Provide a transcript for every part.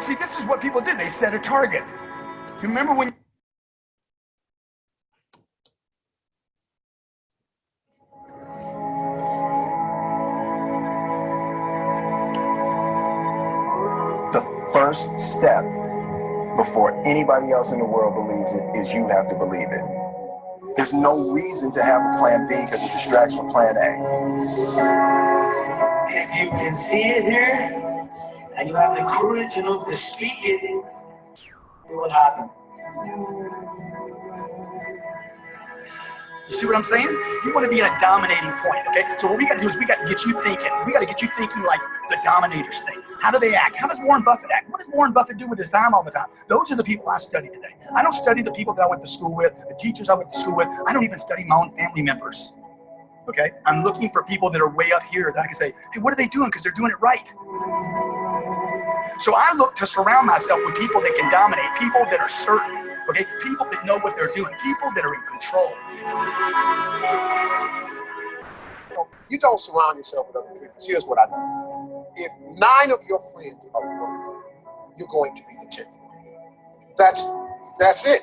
See, this is what people do. They set a target. You remember when... The first step before anybody else in the world believes it is you have to believe it. There's no reason to have a plan B because it distracts from plan A. If you can see it here, and you have the courage enough to speak it, it will happen. You see what I'm saying? You want to be at a dominating point, okay? So what we got to do is we got to get you thinking. We got to get you thinking like the dominators think. How do they act? How does Warren Buffett act? What does Warren Buffett do with his time all the time? Those are the people I study today. I don't study the people that I went to school with, the teachers I went to school with. I don't even study my own family members, okay? I'm looking for people that are way up here that I can say, hey, what are they doing? Because they're doing it right. So I look to surround myself with people that can dominate, people that are certain. Okay, people that know what they're doing, people that are in control. You don't surround yourself with other dreamers. Here's what I know. If 9 of your friends are broke, you're going to be the 10th. That's it.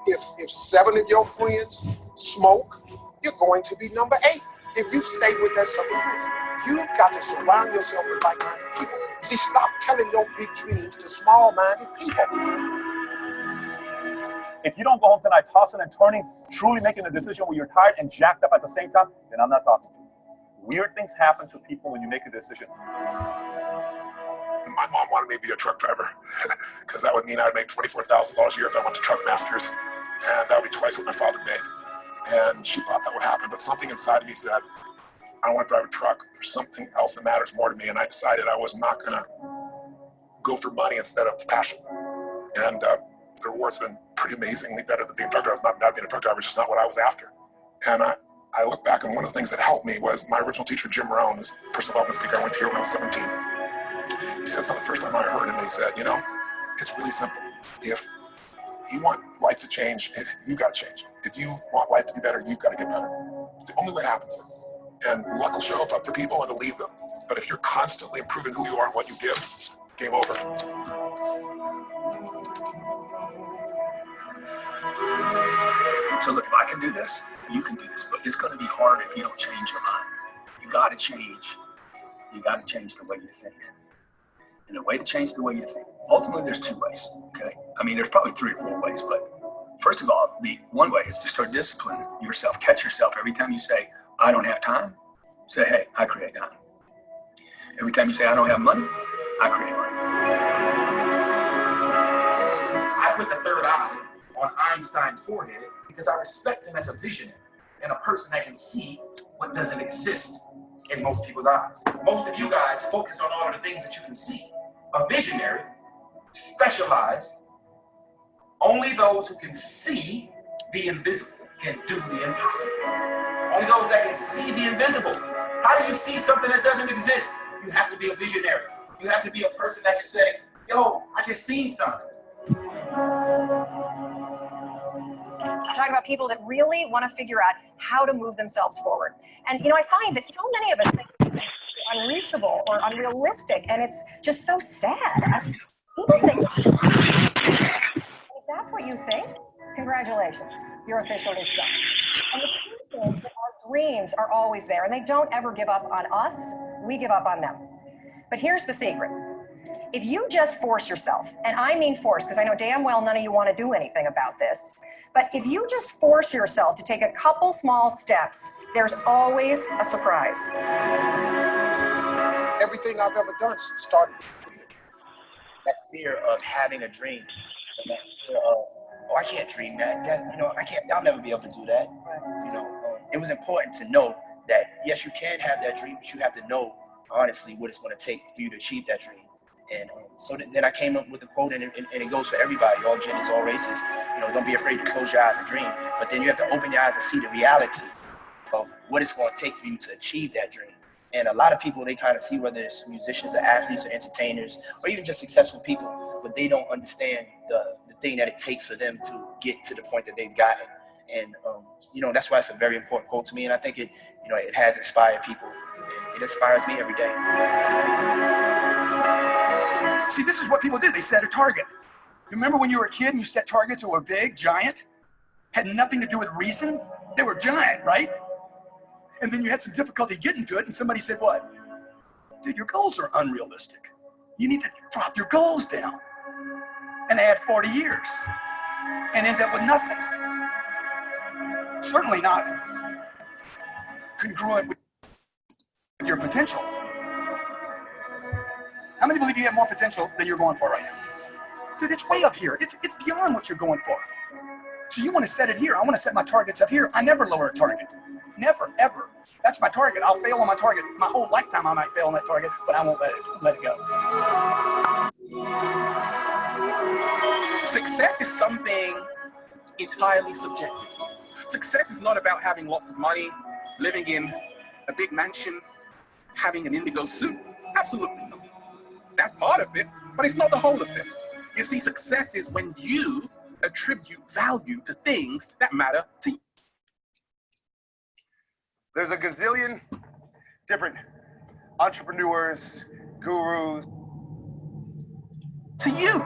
If 7 of your friends smoke, you're going to be number 8. If you stay with that 7 friends, you've got to surround yourself with like-minded people. See, stop telling your big dreams to small-minded people. If you don't go home tonight tossing and turning, truly making a decision where you're tired and jacked up at the same time, then I'm not talking to you. Weird things happen to people when you make a decision. My mom wanted me to be a truck driver because that would mean I'd make $24,000 a year if I went to Truck Masters, and that would be twice what my father made. And she thought that would happen, but something inside of me said, I don't want to drive a truck. There's something else that matters more to me, and I decided I was not going to go for money instead of passion. And the reward's been pretty amazingly better than being a truck driver. Not being a truck driver is just not what I was after. And I look back, and one of the things that helped me was my original teacher, Jim Rohn, who's a personal development speaker. I went to here when I was 17. He said something the first time I heard him, and he said, you know, it's really simple. If you want life to change, you got to change. If you want life to be better, you've got to get better. It's the only way it happens. And luck will show up for people and to leave them. But if you're constantly improving who you are and what you give, game over. So look, if I can do this, you can do this, but it's going to be hard if you don't change your mind. You got to change. You got to change the way you think. And the way to change the way you think, ultimately there's 2 ways, okay? I mean, there's probably 3 or 4 ways, but first of all, the one way is to start disciplining yourself. Catch yourself every time you say, I don't have time, say, hey, I create time. Every time you say, I don't have money, I create money. I put the third eye on Einstein's forehead because I respect him as a visionary and a person that can see what doesn't exist in most people's eyes. Most of you guys focus on all of the things that you can see. A visionary specializes. Only those who can see the invisible can do the impossible. Only those that can see the invisible. How do you see something that doesn't exist? You have to be a visionary. You have to be a person that can say, yo, I just seen something. I'm talking about people that really want to figure out how to move themselves forward. And, you know, I find that so many of us think it's unreachable or unrealistic, and it's just so sad. People think, if that's what you think, congratulations, you're officially stuck. And the truth is that our dreams are always there, and they don't ever give up on us. We give up on them. But here's the secret. If you just force yourself, and I mean force, because I know damn well none of you want to do anything about this, but if you just force yourself to take a couple small steps, there's always a surprise. Everything I've ever done started. That fear of having a dream, and that fear of, oh, I can't dream that, you know, I'll never be able to do that. You know, it was important to know that, yes, you can have that dream, but you have to know, honestly, what it's going to take for you to achieve that dream. And so then I came up with the quote, and it goes for everybody, all genders, all races. You know, don't be afraid to close your eyes and dream. But then you have to open your eyes and see the reality of what it's going to take for you to achieve that dream. And a lot of people, they kind of see whether it's musicians or athletes or entertainers or even just successful people, but they don't understand the thing that it takes for them to get to the point that they've gotten. And, you know, that's why it's a very important quote to me. And I think it, you know, it has inspired people. And it inspires me every day. See, this is what people did. They set a target. Remember when you were a kid and you set targets that were big, giant, had nothing to do with reason? They were giant, right? And then you had some difficulty getting to it, and somebody said, what? Dude, your goals are unrealistic. You need to drop your goals down and add 40 years and end up with nothing. Certainly not congruent with your potential. How many believe you have more potential than you're going for right now? Dude, it's way up here. It's beyond what you're going for. So you want to set it here. I want to set my targets up here. I never lower a target. Never, ever. That's my target. I'll fail on my target. My whole lifetime I might fail on that target, but I won't let it go. Success is something entirely subjective. Success is not about having lots of money, living in a big mansion, having an indigo suit. Absolutely not. That's part of it, but it's not the whole of it. You see, success is when you attribute value to things that matter to you. There's a gazillion different entrepreneurs, gurus. To you.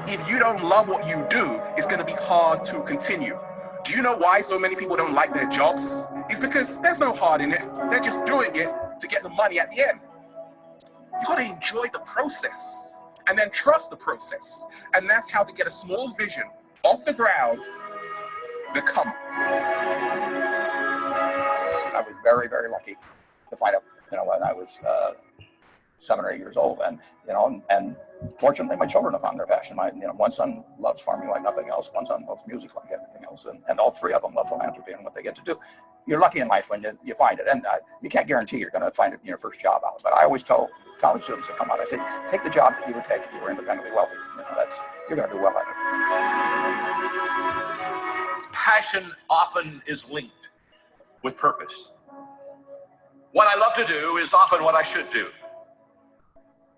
If you don't love what you do, it's going to be hard to continue. Do you know why so many people don't like their jobs? It's because there's no heart in it. They're just doing it to get the money at the end. You got to enjoy the process and then trust the process. And that's how to get a small vision off the ground become. I was very, very lucky to find out, when I was 7 or 8 years old, and and fortunately, my children have found their passion. One son loves farming like nothing else. One son loves music like everything else, and all three of them love philanthropy and what they get to do. You're lucky in life when you find it, and you can't guarantee you're going to find it in your first job out. But I always tell college students that come out, I say, take the job that you would take if you were independently wealthy. You're going to do well at it. Passion often is linked with purpose. What I love to do is often what I should do.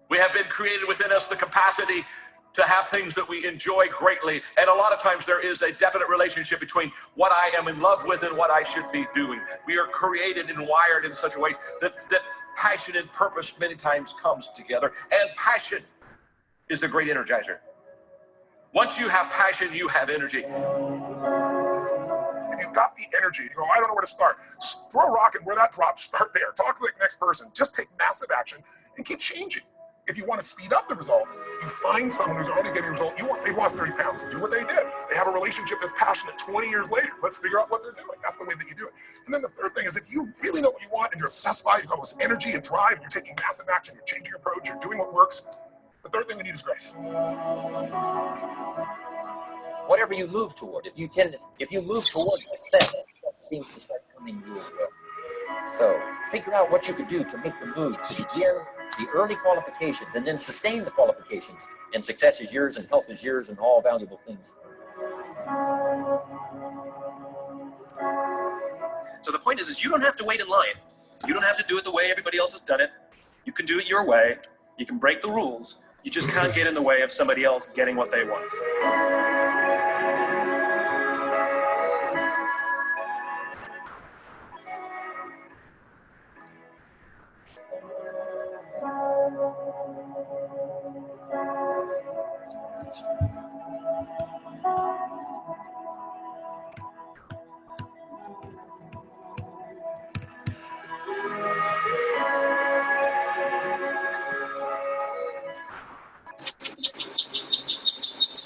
We have been created within us the capacity to have things that we enjoy greatly, and a lot of times there is a definite relationship between what I am in love with and what I should be doing. We are created and wired in such a way that passion and purpose many times comes together, and passion is the great energizer. Once you have passion, you have energy. If you've got the energy, you go, I don't know where to start. Throw a rock and where that drops, start there. Talk to the next person. Just take massive action and keep changing. If you want to speed up the result, you find someone who's already getting a result. They've lost 30 pounds. Do what they did. They have a relationship that's passionate 20 years later. Let's figure out what they're doing. That's the way that you do it. And then the third thing is, if you really know what you want and you're obsessed by it, you've got this energy and drive, and you're taking massive action, you're changing your approach, you're doing what works. The third thing we need is grace. Whatever you move toward, if you move toward success, that seems to start coming your way. So figure out what you could do to make the move, to begin the early qualifications and then sustain the qualifications, and success is yours and health is yours and all valuable things. So the point is you don't have to wait in line. You don't have to do it the way everybody else has done it. You can do it your way. You can break the rules. You just can't get in the way of somebody else getting what they want.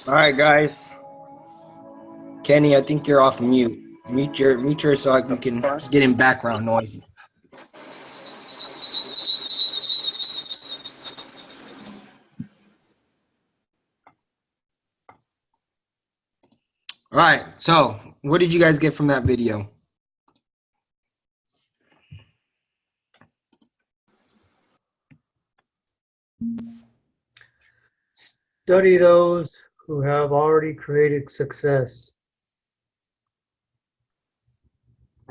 All right, guys. Kenny, I think you're off mute. Mute your so we can get in background noise. All right. So, what did you guys get from that video? Study those who have already created success.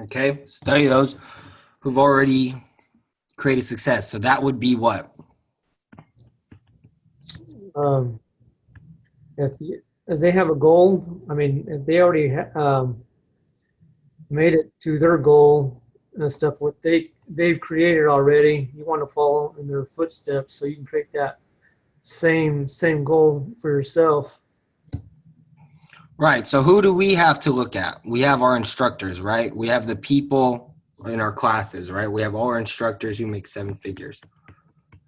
Okay, study those who've already created success. So that would be what? If they have a goal, I mean, if they already made it to their goal and stuff, what they've created already, you want to follow in their footsteps so you can create that same goal for yourself. Right. So who do we have to look at? We have our instructors, right? We have the people in our classes, right? We have all our instructors who make 7 figures.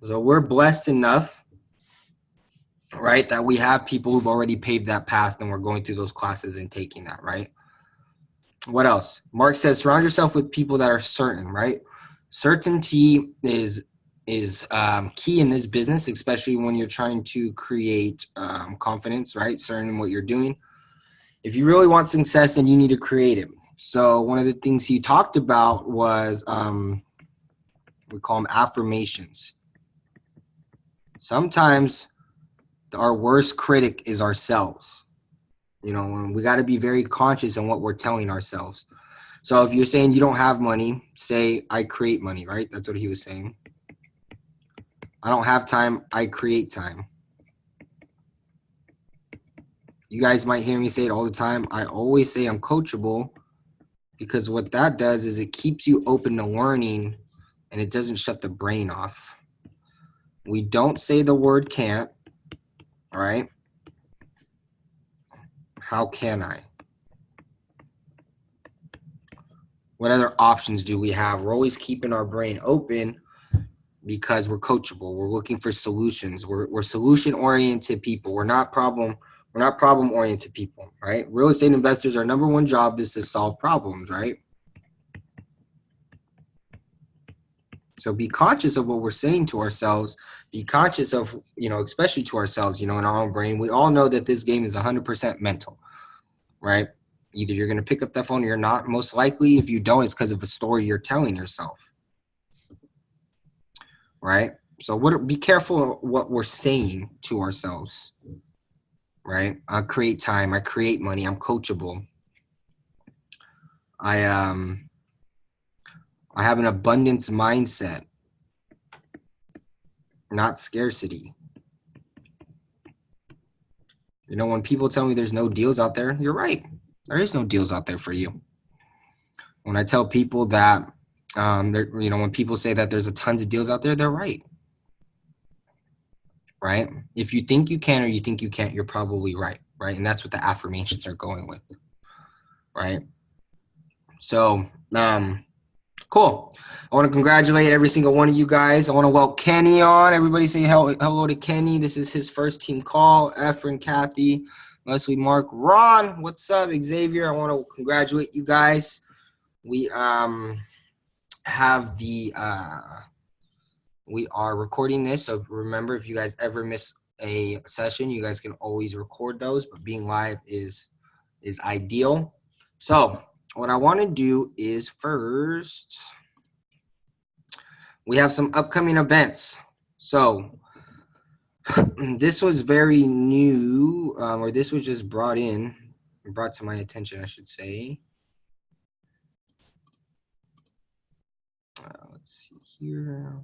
So we're blessed enough, right, that we have people who've already paved that path and we're going through those classes and taking that, right? What else? Mark says, surround yourself with people that are certain, right? Certainty is key in this business, especially when you're trying to create confidence, right? Certain in what you're doing. If you really want success, then you need to create it. So one of the things he talked about was, we call them affirmations. Sometimes our worst critic is ourselves. You know, and we got to be very conscious in what we're telling ourselves. So if you're saying you don't have money, say, I create money, right? That's what he was saying. I don't have time, I create time. You guys might hear me say it all the time. I always say I'm coachable because what that does is it keeps you open to learning and it doesn't shut the brain off. We don't say the word can't, all right? How can I? What other options do we have? We're always keeping our brain open because we're coachable. We're looking for solutions. We're solution-oriented people. We're not problem-oriented people, right? Real estate investors, our number one job is to solve problems, right? So be conscious of what we're saying to ourselves. Be conscious of, you know, especially to ourselves, you know, in our own brain. We all know that this game is 100% mental, right? Either you're going to pick up that phone or you're not. Most likely, if you don't, it's because of a story you're telling yourself, right? So be careful what we're saying to ourselves, right? I create time. I create money. I'm coachable. I have an abundance mindset, not scarcity. You know, when people tell me there's no deals out there, you're right. There is no deals out there for you. When I tell people that, you know, when people say that there's a tons of deals out there, they're right. Right? If you think you can or you think you can't, you're probably right. Right? And that's what the affirmations are going with. Right? So, cool. I want to congratulate every single one of you guys. I want to welcome Kenny on. Everybody say hello to Kenny. This is his first team call. Efren, Kathy, Leslie, Mark, Ron. What's up, Xavier? I want to congratulate you guys. We have the we are recording this. So remember, if you guys ever miss a session, you guys can always record those. But being live is ideal. So what I want to do is first, we have some upcoming events. So this was very new, or this was just brought to my attention, I should say. Let's see here.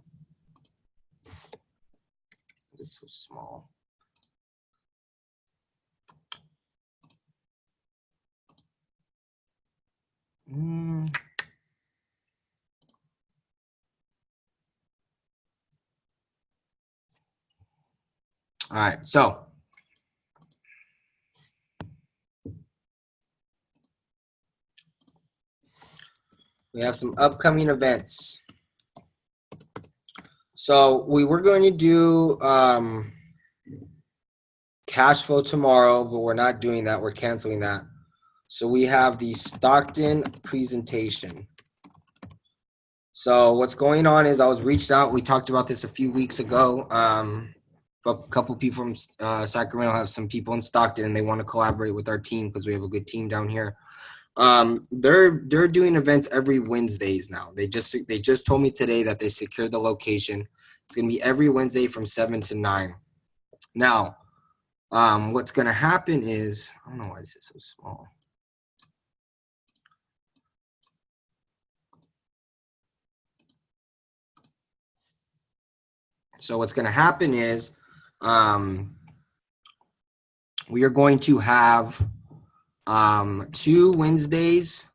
This was small. All right, so we have some upcoming events. So we were going to do cash flow tomorrow, but we're not doing that. We're canceling that. So we have the Stockton presentation. So what's going on is I was reached out. We talked about this a few weeks ago. A couple people from Sacramento have some people in Stockton, and they want to collaborate with our team because we have a good team down here. They're doing events every Wednesdays now. They just told me today that they secured the location. It's going to be every Wednesday from 7 to 9. Now, what's going to happen is, I don't know why this is so small. So what's going to happen is we are going to have 2 Wednesdays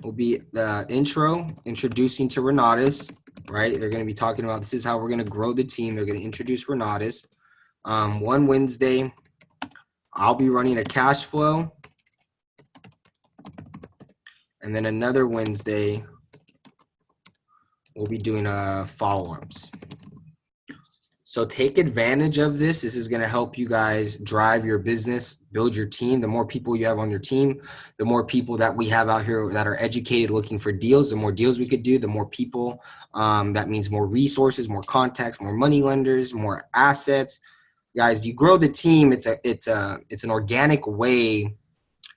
will be the intro, introducing to Renatus, right? They're going to be talking about this is how we're going to grow the team. They're going to introduce Renatus. One Wednesday, I'll be running a cash flow. And then another Wednesday, we'll be doing follow-ups. So take advantage of this. This is going to help you guys drive your business, build your team. The more people you have on your team, the more people that we have out here that are educated looking for deals, the more deals we could do, the more people. That means more resources, more contacts, more money lenders, more assets. Guys, you grow the team. It's an organic way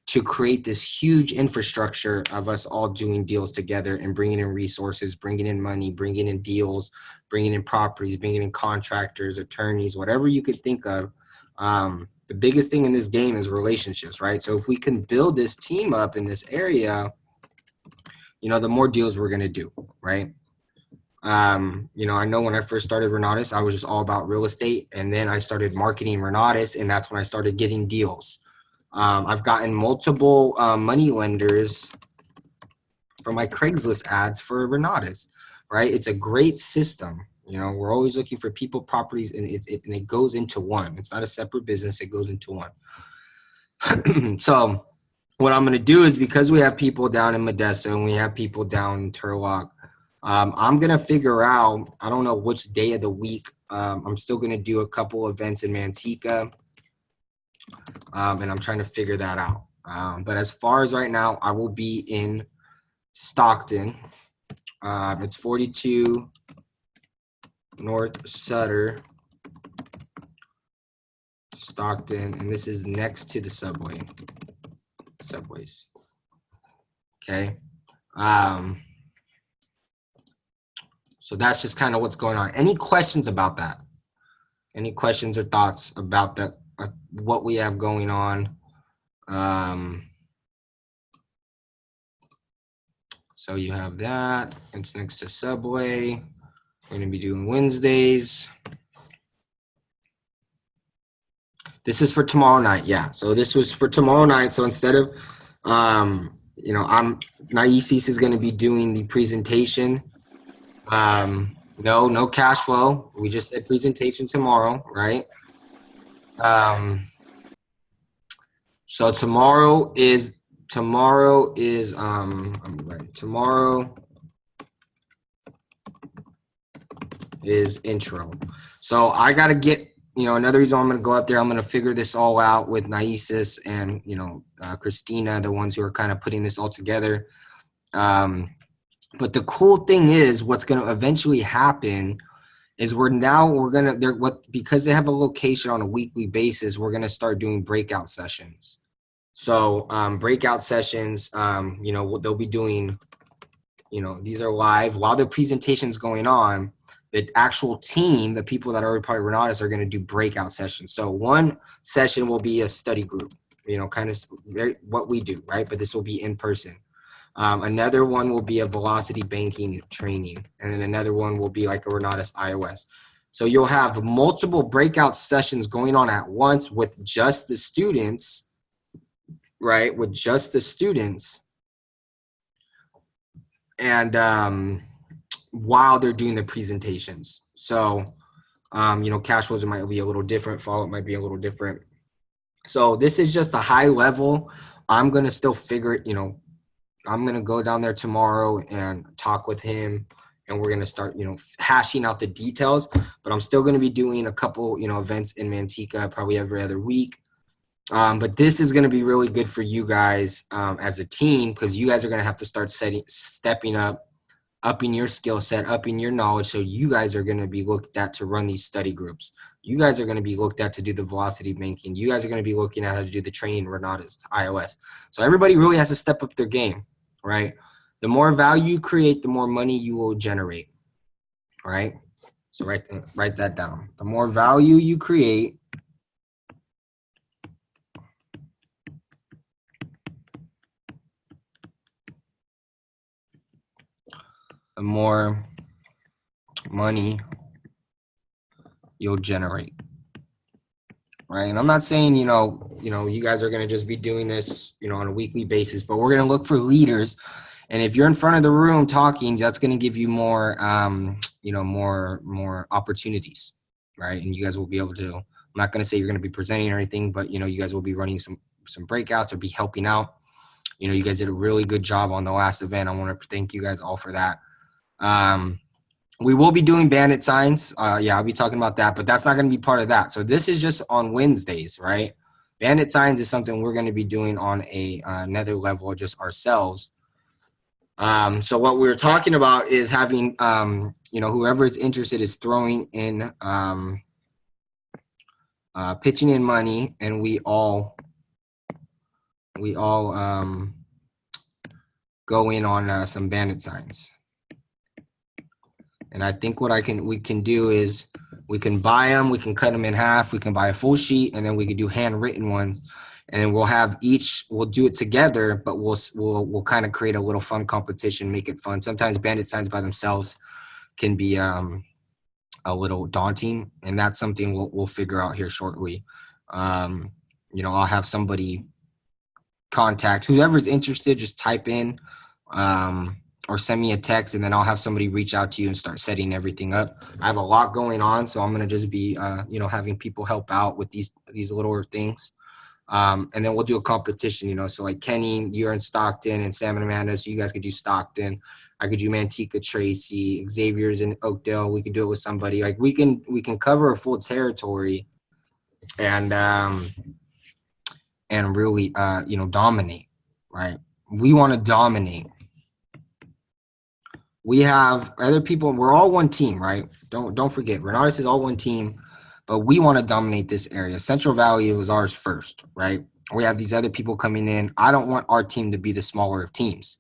to create this huge infrastructure of us all doing deals together and bringing in resources, bringing in money, bringing in deals, bringing in properties, bringing in contractors, attorneys, whatever you could think of. The biggest thing in this game is relationships, right? So if we can build this team up in this area, the more deals we're going to do, right? I know when I first started Renatus, I was just all about real estate. And then I started marketing Renatus, and that's when I started getting deals. I've gotten multiple money lenders for my Craigslist ads for Renatus, right? It's a great system. We're always looking for people, properties, and it goes into one. It's not a separate business. It goes into one. So what I'm going to do is, because we have people down in Modesto and we have people down in Turlock, I'm going to figure out, I don't know which day of the week. I'm still going to do a couple events in Manteca. And I'm trying to figure that out. But as far as right now, I will be in Stockton. It's 42 North Sutter, Stockton, and this is next to the subways. Okay. So that's just kind of what's going on. Any questions about that? Any questions or thoughts about that? What we have going on. So you have that. It's next to Subway. We're going to be doing Wednesdays. This is for tomorrow night. Yeah. So this was for tomorrow night. So instead of, Naisis is going to be doing the presentation. No cash flow. We just said presentation tomorrow, right? So tomorrow is intro. So I got to get, another reason I'm going to go up there, I'm going to figure this all out with Naisis and, Christina, the ones who are kind of putting this all together. But the cool thing is, what's going to eventually happen is because they have a location on a weekly basis, we're going to start doing breakout sessions. So breakout sessions, they'll be doing, these are live while the presentation's going on. The actual team, the people that are already part of Renatus, are going to do breakout sessions. So one session will be a study group, kind of what we do, right? But this will be in person. Another one will be a velocity banking training. And then another one will be like a Renatus iOS. So you'll have multiple breakout sessions going on at once with just the students, right? With just the students. And while they're doing the presentations. So, cash flows might be a little different. Follow-up might be a little different. So this is just a high level. I'm going to still figure it, I'm going to go down there tomorrow and talk with him, and we're going to start, hashing out the details. But I'm still going to be doing a couple, events in Manteca probably every other week. But this is going to be really good for you guys as a team, because you guys are going to have to start stepping up, upping your skill set, upping your knowledge. So you guys are going to be looked at to run these study groups. You guys are going to be looked at to do the velocity banking. You guys are going to be looking at how to do the training Renatus iOS. So everybody really has to step up their game, right? The more value you create, the more money you will generate, right? So write that down. The more value you create, the more money you'll generate, right? And I'm not saying, you guys are going to just be doing this, on a weekly basis, but we're going to look for leaders. And if you're in front of the room talking, that's going to give you more, more opportunities, right? And you guys will be able to I'm not going to say you're going to be presenting or anything, but, you guys will be running some breakouts or be helping out. You guys did a really good job on the last event. I want to thank you guys all for that. We will be doing bandit signs. Yeah, I'll be talking about that, but that's not going to be part of that. So this is just on Wednesdays, right? Bandit signs is something we're going to be doing on another level, just ourselves. So what we're talking about is having, whoever is interested is throwing in, pitching in money, and we all go in on some bandit signs. And I think what we can do is we can buy them, we can cut them in half, we can buy a full sheet, and then we can do handwritten ones. And then we'll do it together, but we'll kind of create a little fun competition, make it fun. Sometimes bandit signs by themselves can be a little daunting, and that's something we'll figure out here shortly. I'll have somebody contact whoever's interested, just type in or send me a text, and then I'll have somebody reach out to you and start setting everything up. I have a lot going on, so I'm going to just be, having people help out with these little things. And then we'll do a competition, so like Kenny, you're in Stockton, and Sam and Amanda, so you guys could do Stockton. I could do Manteca, Tracy, Xavier's in Oakdale. We could do it with somebody. Like we can cover a full territory and really, dominate, right? We want to dominate. We have other people. We're all one team, right? Don't forget, Renatus is all one team, but we want to dominate this area. Central Valley was ours first, right? We have these other people coming in. I don't want our team to be the smaller of teams.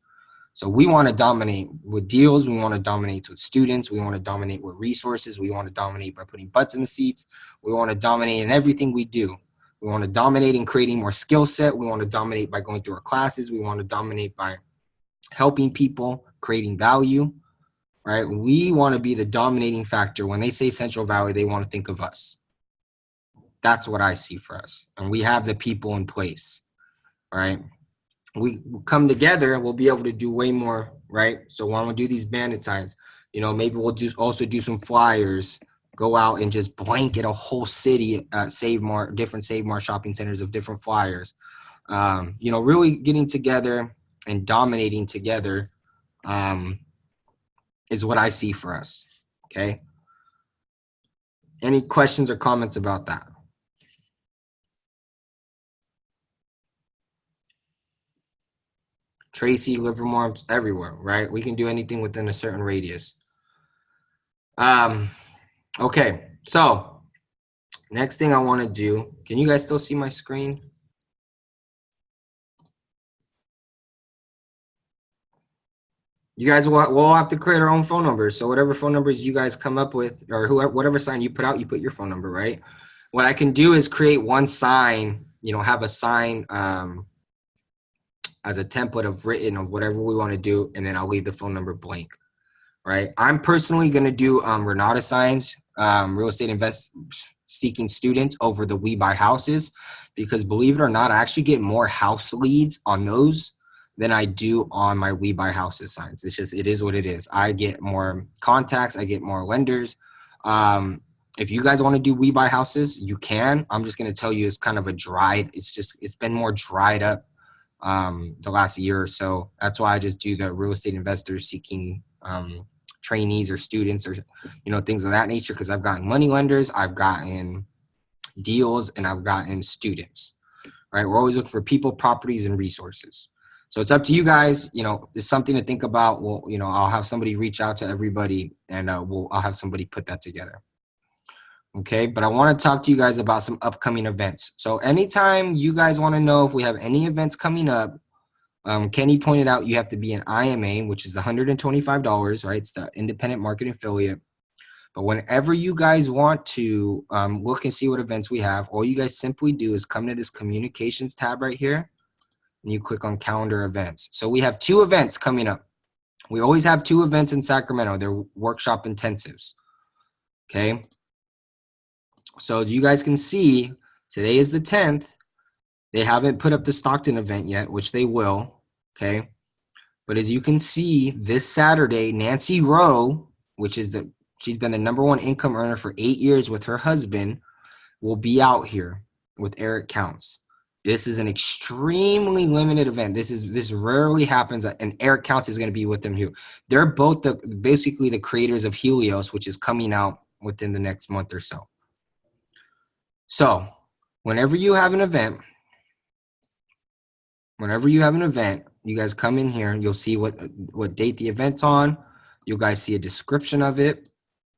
So we want to dominate with deals. We want to dominate with students. We want to dominate with resources. We want to dominate by putting butts in the seats. We want to dominate in everything we do. We want to dominate in creating more skill set. We want to dominate by going through our classes. We want to dominate by helping people, creating value, right? We want to be the dominating factor. When they say Central Valley, they want to think of us. That's what I see for us. And we have the people in place, right? We come together, we'll be able to do way more, right? So when we do these bandit signs, maybe we'll also do some flyers, go out and just blanket a whole city, different Save Mart shopping centers of different flyers. Really getting together and dominating together is what I see for us, okay? Any questions or comments about that? Tracy, Livermore, everywhere, right? We can do anything within a certain radius. Okay, so next thing I want to do, can you guys still see my screen? You guys will all have to create our own phone numbers. So whatever phone numbers you guys come up with, or whatever sign you put out, you put your phone number, right? What I can do is create one sign, have a sign as a template of written of whatever we want to do, and then I'll leave the phone number blank, right? I'm personally going to do Renata signs, real estate seeking students over the We Buy Houses, because believe it or not, I actually get more house leads on those than I do on my We Buy Houses signs. It is what it is. I get more contacts, I get more lenders. If you guys want to do We Buy Houses, you can. I'm just going to tell you it's kind of it's been more dried up the last year or so. That's why I just do the real estate investors seeking trainees or students or things of that nature, because I've gotten money lenders, I've gotten deals, and I've gotten students, right? We're always looking for people, properties, and resources. So it's up to you guys. It's something to think about. Well, I'll have somebody reach out to everybody, and I'll have somebody put that together. Okay, but I want to talk to you guys about some upcoming events. So anytime you guys want to know if we have any events coming up, Kenny pointed out you have to be an IMA, which is $125, right? It's the independent marketing affiliate. But whenever you guys want to look and see what events we have, all you guys simply do is come to this communications tab right here, and you click on calendar events. So we have 2 events coming up. We always have 2 events in Sacramento. They're workshop intensives, okay? So you guys can see today is the 10th. They haven't put up the Stockton event yet, which they will, okay? But as you can see, this Saturday, Nancy Rowe, she's been the #1 income earner for 8 years with her husband. will be out here with Eric Counts. This is an extremely limited event. This rarely happens, and Eric Counts is going to be with them here. They're both basically the creators of Helios, which is coming out within the next month or so. So whenever you have an event, you guys come in here and you'll see what date the event's on. You guys see a description of it,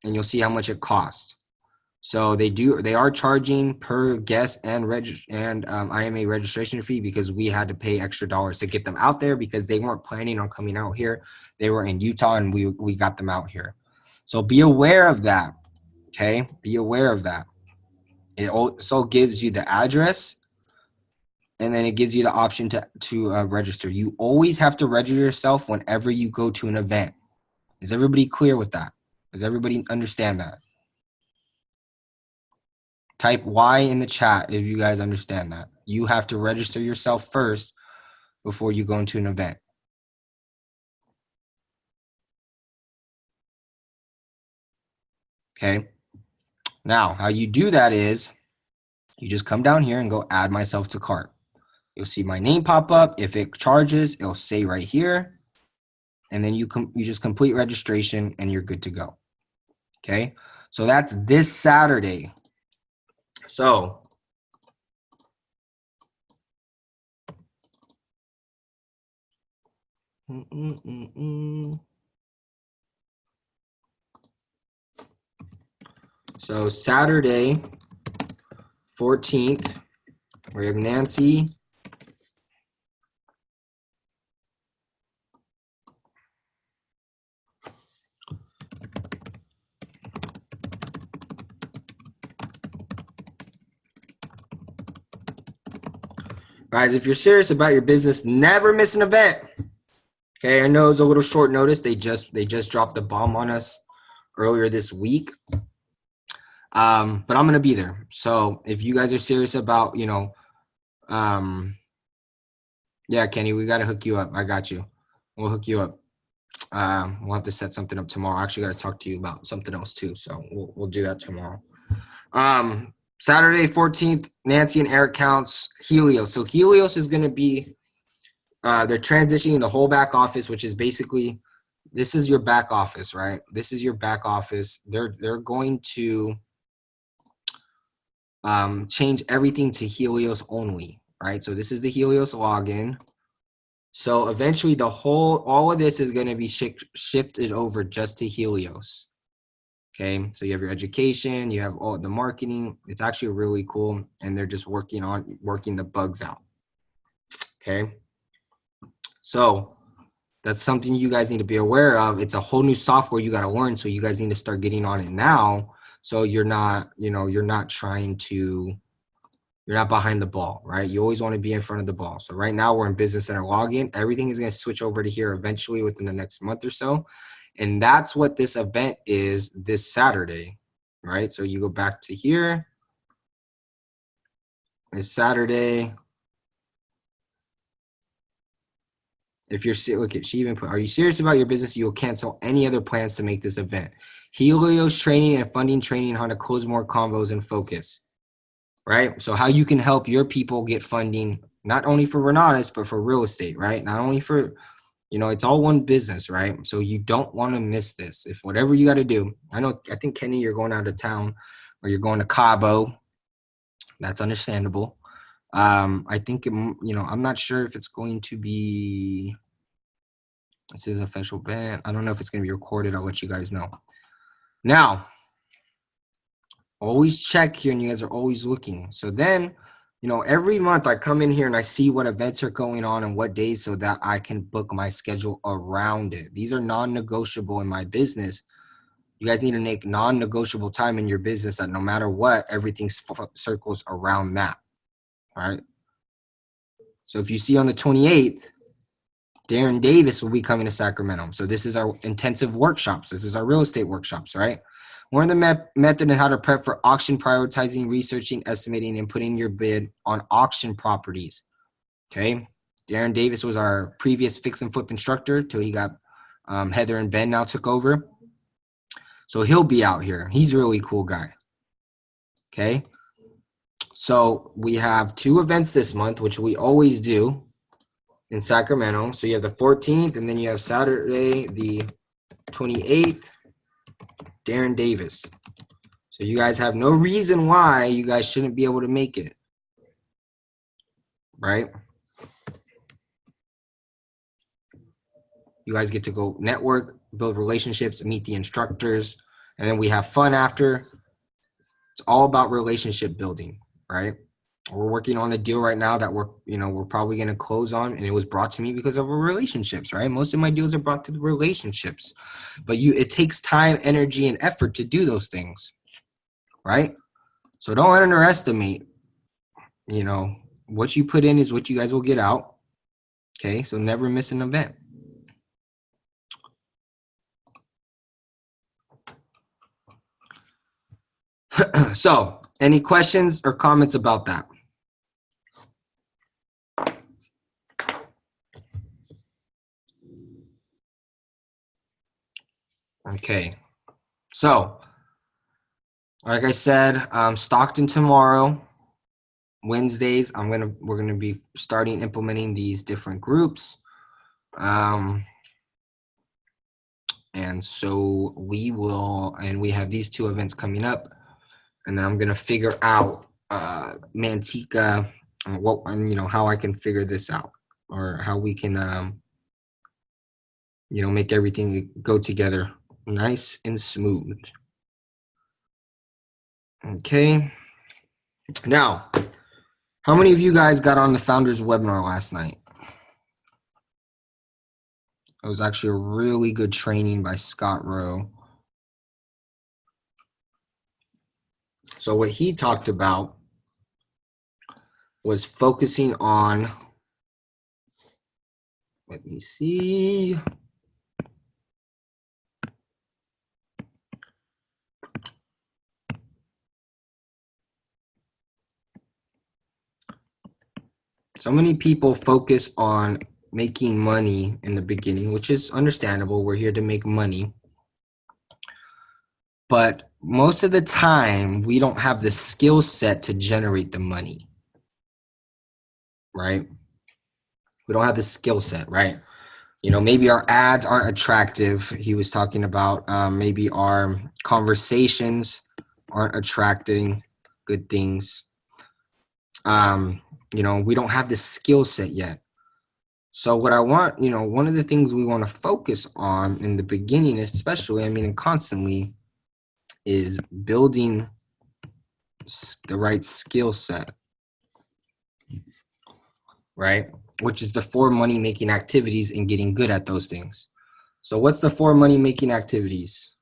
and you'll see how much it costs. So they are charging per guest and IMA registration fee, because we had to pay extra dollars to get them out there, because they weren't planning on coming out here. They were in Utah, and we got them out here. So be aware of that. Okay, be aware of that. It also gives you the address, and then it gives you the option to register. You always have to register yourself whenever you go to an event. Is everybody clear with that? Does everybody understand that? Type Y in the chat if you guys understand that. You have to register yourself first before you go into an event. Okay. Now, how you do that is you just come down here and go add myself to cart. You'll see my name pop up. If it charges, it'll say right here. And then you just complete registration and you're good to go. Okay. So that's this Saturday. So So Saturday, 14th, we have Nancy. Guys, if you're serious about your business, never miss an event. Okay, I know it's a little short notice. They just dropped the bomb on us earlier this week. But I'm gonna be there. So if you guys are serious about, yeah, Kenny, we gotta hook you up. I got you. We'll hook you up. We'll have to set something up tomorrow. I actually gotta talk to you about something else too. So we'll do that tomorrow. Saturday, 14th, Nancy and Eric Counts, Helios. So Helios is going to be, they're transitioning the whole back office, which is basically, this is your back office, right? This is your back office. They're going to change everything to Helios only, right? So this is the Helios login. So eventually all of this is going to be shifted over just to Helios. Okay, so you have your education, you have all the marketing. It's actually really cool, and they're just working the bugs out. Okay, so that's something you guys need to be aware of. It's a whole new software you got to learn, so you guys need to start getting on it now. So you're not behind the ball, right? You always want to be in front of the ball. So right now we're in Business Center login. Everything is going to switch over to here eventually within the next month or so. And that's what this event is this Saturday, right? So you go back to here. This Saturday. If you're, look at, she even put, are you serious about your business? You'll cancel any other plans to make this event. Helios training and funding training how to close more combos and focus, right? So how you can help your people get funding, not only for Renatus, but for real estate, right? Not only for, it's all one business, right? So you don't want to miss this. If whatever you got to do, I think Kenny, you're going out of town or you're going to Cabo. That's understandable. I think, I'm not sure if it's going to be, this is official ban. I don't know if it's going to be recorded. I'll let you guys know. Now, always check here, and you guys are always looking. So then, every month I come in here and I see what events are going on and what days so that I can book my schedule around it. These are non-negotiable in my business. You guys need to make non-negotiable time in your business that no matter what, everything circles around that. All right. So if you see on the 28th, Darren Davis will be coming to Sacramento. So this is our intensive workshops. This is our real estate workshops, right? Learn the method and how to prep for auction, prioritizing, researching, estimating, and putting your bid on auction properties. Okay. Darren Davis was our previous fix and flip instructor till he got Heather and Ben now took over. So he'll be out here. He's a really cool guy. Okay. So we have 2 events this month, which we always do in Sacramento. So you have the 14th, and then you have Saturday, the 28th, Darren Davis. So you guys have no reason why you guys shouldn't be able to make it, right? You guys get to go network, build relationships, meet the instructors, and then we have fun after. It's all about relationship building, right? We're working on a deal right now that we're probably going to close on, and it was brought to me because of our relationships, right? Most of my deals are brought to the relationships, but it takes time, energy, and effort to do those things, right? So don't underestimate, what you put in is what you guys will get out. Okay, so never miss an event. So, any questions or comments about that? Okay, so like I said, Stockton tomorrow, Wednesdays, we're gonna be starting implementing these different groups, and so we have these 2 events coming up. And then I'm gonna figure out Manteca and how I can figure this out, or how we can make everything go together nice and smooth. Okay. Now, how many of you guys got on the Founders webinar last night? It was actually a really good training by Scott Rowe. So what he talked about was focusing on, let me see. So many people focus on making money in the beginning, which is understandable. We're here to make money. But most of the time, we don't have the skill set to generate the money, right? We don't have the skill set, right? Maybe our ads aren't attractive. He was talking about maybe our conversations aren't attracting good things. We don't have the skill set yet. So what I want, one of the things we want to focus on in the beginning, especially, and constantly, is building the right skill set, right? Which is the 4 money-making activities and getting good at those things. So what's the 4 money-making activities?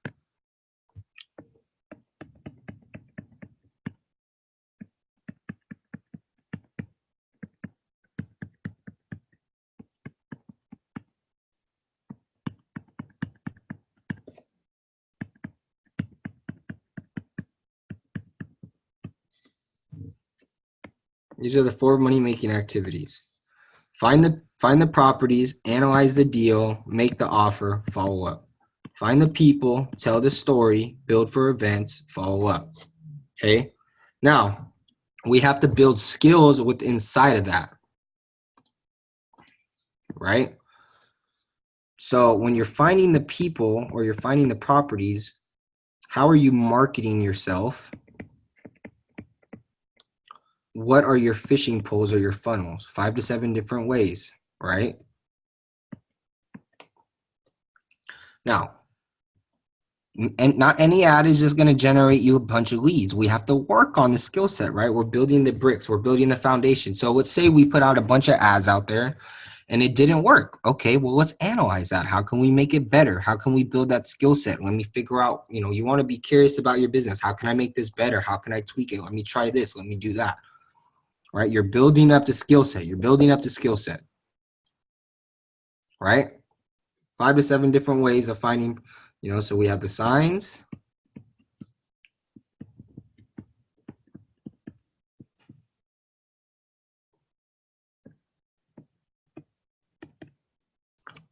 These are the 4 money-making activities. Find the properties, analyze the deal, make the offer, follow up. Find the people, tell the story, build for events, follow up. Okay? Now, we have to build skills inside of that. Right? So when you're finding the people or you're finding the properties, how are you marketing yourself? What are your fishing poles or your funnels? 5 to 7 different ways, right? Now, and not any ad is just going to generate you a bunch of leads. We have to work on the skill set, right? We're building the bricks. We're building the foundation. So let's say we put out a bunch of ads out there and it didn't work. Okay, well, let's analyze that. How can we make it better? How can we build that skill set? Let me figure out, you want to be curious about your business. How can I make this better? How can I tweak it? Let me try this. Let me do that. Right? You're building up the skill set. You're building up the skill set. Right? 5 to 7 different ways of finding, so we have the signs.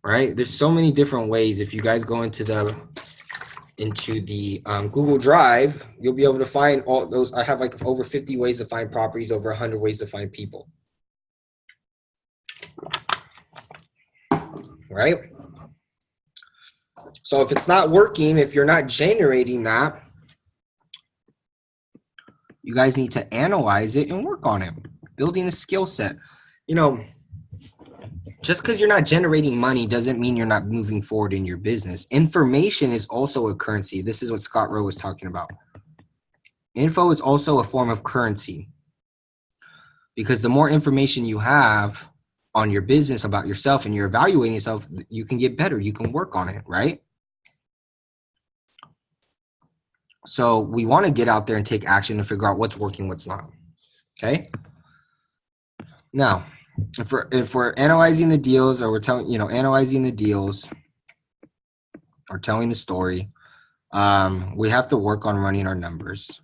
Right? There's so many different ways. If you guys go into the into the Google Drive, you'll be able to find all those. I have like over 50 ways to find properties, over 100 ways to find people. Right? So if it's not working, if you're not generating that, you guys need to analyze it and work on it. Building a skill set. You know, just because you're not generating money doesn't mean you're not moving forward in your business. Information is also a currency. This is what Scott Rowe was talking about. Info is also a form of currency, because the more information you have on your business about yourself and you're evaluating yourself, you can get better. You can work on it, right? So we want to get out there and take action and figure out what's working, what's not. Okay. Now, if we're analyzing the deals, or we're telling, analyzing the deals or telling the story, we have to work on running our numbers.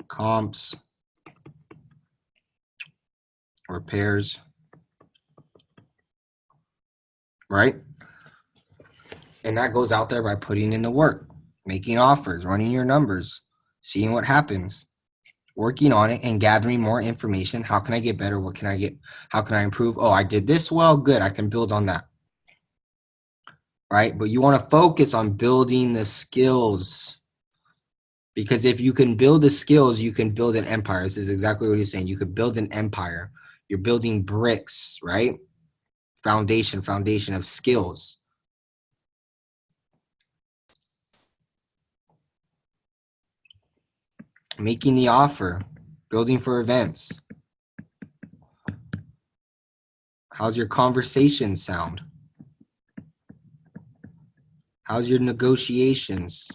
Comps, repairs, right? And that goes out there by putting in the work, making offers, running your numbers, seeing what happens, working on it and gathering more information. How can I get better? What can I get? How can I improve? Oh, I did this well, good. I can build on that. Right? But you want to focus on building the skills, because if you can build the skills, you can build an empire. This is exactly what he's saying. You could build an empire. You're building bricks, right? Foundation of skills. Making the offer, building for events. How's your conversation sound? How's your negotiations?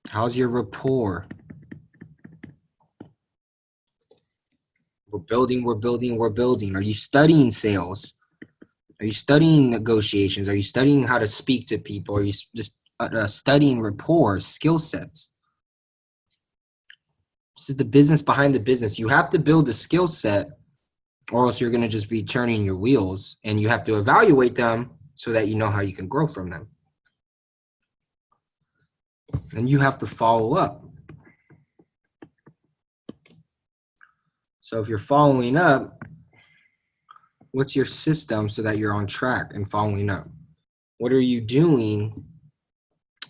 How's your rapport? We're building. Are you studying sales? Are you studying negotiations? Are you studying how to speak to people? Are you just studying rapport, skill sets? This is the business behind the business. You have to build a skill set, or else you're going to just be turning your wheels, and you have to evaluate them so that you know how you can grow from them. And you have to follow up. So if you're following up, what's your system so that you're on track and following up? What are you doing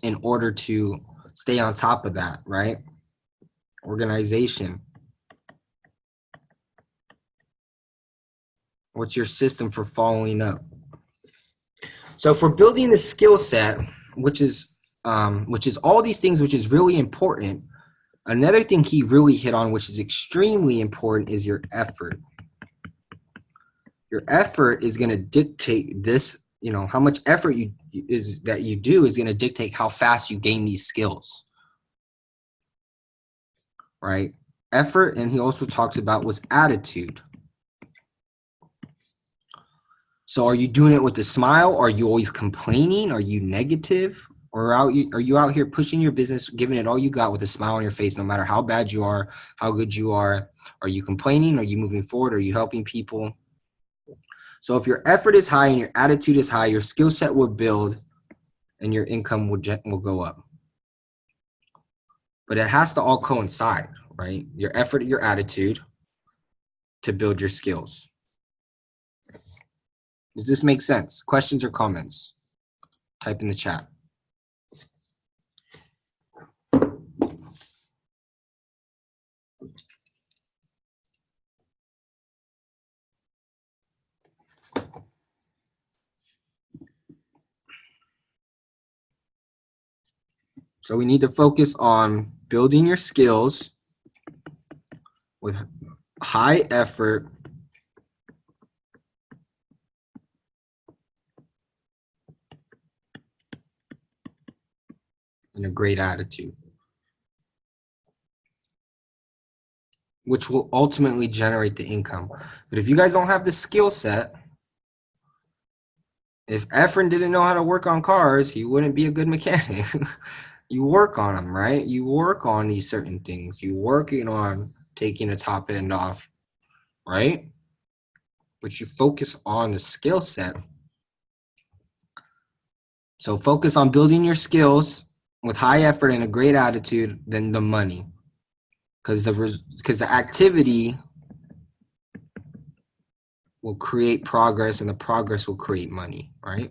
in order to stay on top of that, right? Organization. What's your system for following up? So if we're building the skill set, which is all these things, which is really important, another thing he really hit on, which is extremely important, is your effort. Your effort is going to dictate this, how much effort you do is going to dictate how fast you gain these skills, right? Effort, and he also talked about, was attitude. So are you doing it with a smile? Are you always complaining? Are you negative? Or are you out here pushing your business, giving it all you got with a smile on your face, no matter how bad you are, how good you are? Are you complaining? Are you moving forward? Are you helping people? So if your effort is high and your attitude is high, your skill set will build and your income will go up. But it has to all coincide, right? Your effort, your attitude to build your skills. Does this make sense? Questions or comments? Type in the chat. So we need to focus on building your skills with high effort and a great attitude, which will ultimately generate the income. But if you guys don't have the skill set, if Efren didn't know how to work on cars, he wouldn't be a good mechanic. You work on them, right? You work on these certain things. You're working on taking a top end off, right? but you focus on the skill set. So focus on building your skills with high effort and a great attitude than the money. Because the activity will create progress, and the progress will create money, right?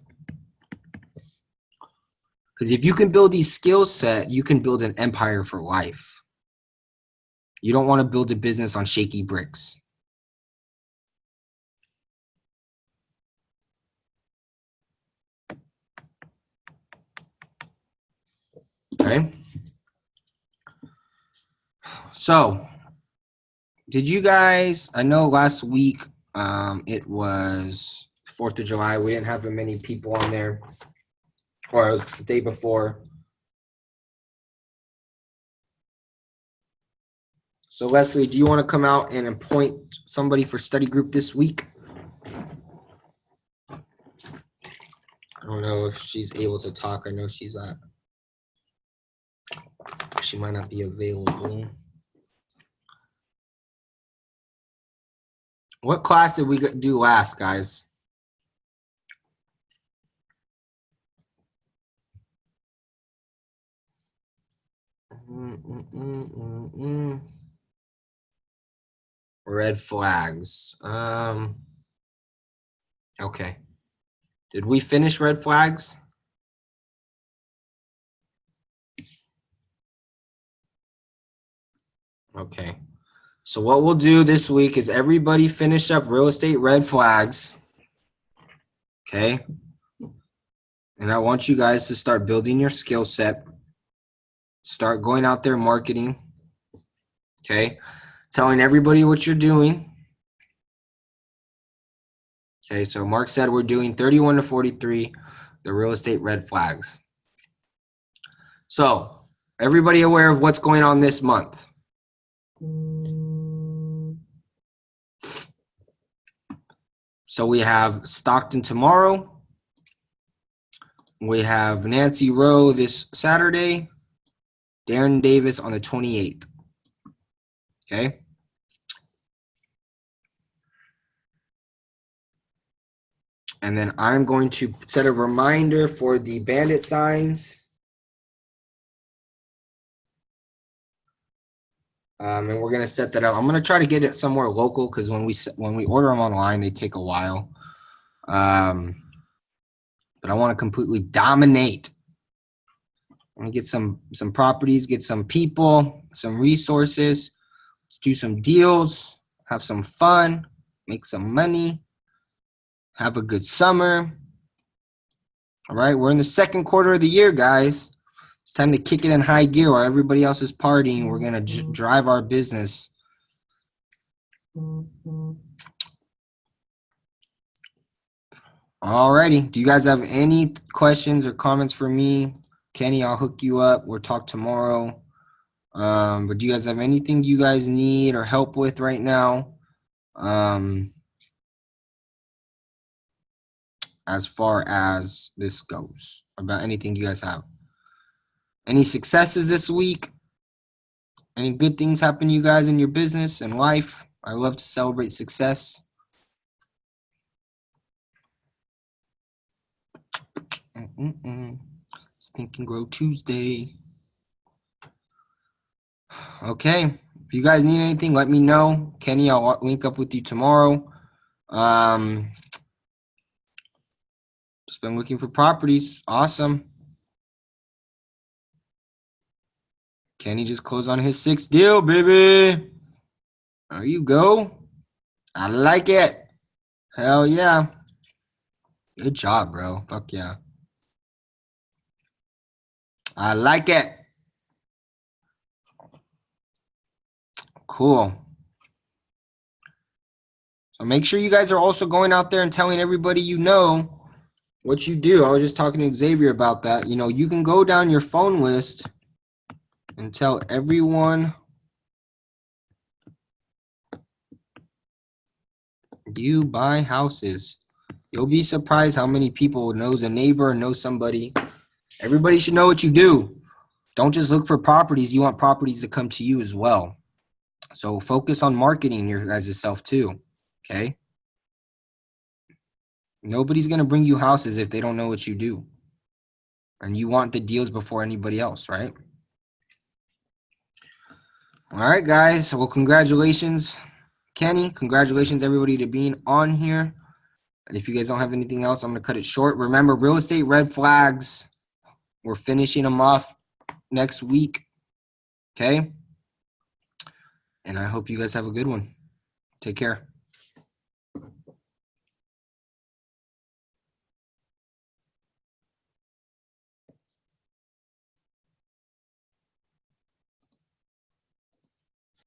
Because if you can build these skill set, you can build an empire for life. You don't want to build a business on shaky bricks. Okay. So, did you guys, I know last week it was 4th of July. We didn't have many people on there. Or the day before. So Leslie, do you want to come out and appoint somebody for study group this week? I don't know if she's able to talk. I know she might not be available. What class did we do last, guys? Red flags. Okay. Did we finish red flags? Okay. So what we'll do this week is everybody finish up real estate red flags. Okay. And I want you guys to start building your skill set. Start going out there marketing. Okay. Telling everybody what you're doing. Okay. So Mark said we're doing 31 to 43, the real estate red flags. So everybody aware of what's going on this month. So we have Stockton tomorrow. We have Nancy Rowe this Saturday. Darren Davis on the 28th. Okay. And then I'm going to set a reminder for the bandit signs. And we're gonna set that up. I'm gonna try to get it somewhere local because when we order them online, they take a while. But I want to completely dominate. I want to get some properties, get some people, some resources. Let's do some deals, have some fun, make some money, have a good summer. All right, we're in the second quarter of the year, guys. It's time to kick it in high gear while everybody else is partying. We're going to drive our business. All righty. Do you guys have any questions or comments for me? Kenny, I'll hook you up. We'll talk tomorrow. But do you guys have anything you guys need or help with right now? As far as this goes, about anything you guys have. Any successes this week? Any good things happen to you guys in your business and life? I love to celebrate success. It's Think and Grow Tuesday. Okay. If you guys need anything, let me know. Kenny, I'll link up with you tomorrow. Just been looking for properties. Awesome. Kenny just closed on his 6th deal, baby. There you go. I like it. Hell yeah. Good job, bro. Fuck yeah. I like it. Cool. So make sure you guys are also going out there and telling everybody you know what you do. I was just talking to Xavier about that. You know, you can go down your phone list and tell everyone you buy houses. You'll be surprised how many people knows a neighbor and knows somebody. Everybody should know what you do. Don't just look for properties. You want properties to come to you as well. So focus on marketing your guys' self too. Okay. Nobody's going to bring you houses if they don't know what you do. And you want the deals before anybody else, right? All right, guys. Well, congratulations, Kenny. Congratulations, everybody, to being on here. And if you guys don't have anything else, I'm going to cut it short. Remember, real estate red flags. We're finishing them off next week. Okay? And I hope you guys have a good one. Take care.